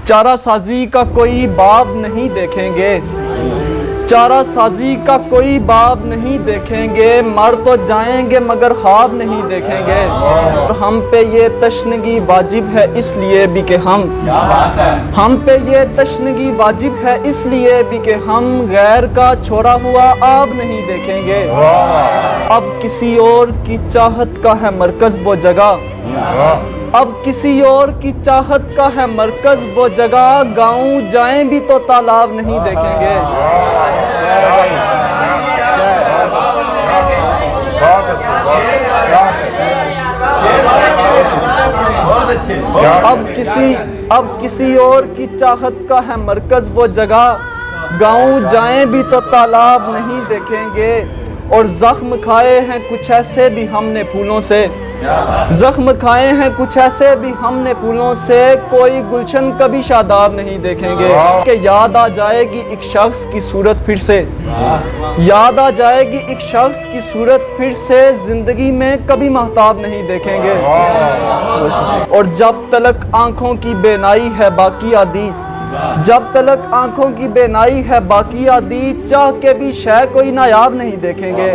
چارہ سازی کا کوئی باب نہیں دیکھیں گے، چارہ سازی کا کوئی باب نہیں دیکھیں گے، مر تو جائیں گے مگر خواب نہیں دیکھیں گے۔ اور ہم پہ یہ تشنگی واجب ہے اس لیے بھی کہ ہم پہ یہ تشنگی واجب ہے اس لیے بھی کہ ہم غیر کا چھوڑا ہوا آب نہیں دیکھیں گے۔ اب کسی اور کی چاہت کا ہے مرکز وہ جگہ، اب کسی اور کی چاہت کا ہے مرکز وہ جگہ، گاؤں جائیں بھی تو تالاب نہیں دیکھیں گے۔ اب کسی اور کی چاہت کا ہے مرکز وہ جگہ، گاؤں جائیں بھی تو تالاب نہیں دیکھیں گے۔ اور زخم کھائے ہیں کچھ ایسے بھی ہم نے پھولوں سے، زخم کھائے ہیں کچھ ایسے بھی ہم نے پھولوں سے، کوئی گلشن کبھی شاداب نہیں دیکھیں گے۔ کہ یاد آ جائے گی ایک شخص کی صورت پھر سے، یاد آ جائے گی ایک شخص کی صورت پھر سے، زندگی میں کبھی مہتاب نہیں دیکھیں گے۔ اور جب تلک آنکھوں کی بینائی ہے باقی آدھی، جب تلک آنکھوں کی بینائی ہے باقی آدھی، چاہ کے بھی شے کوئی نایاب نہیں دیکھیں گے۔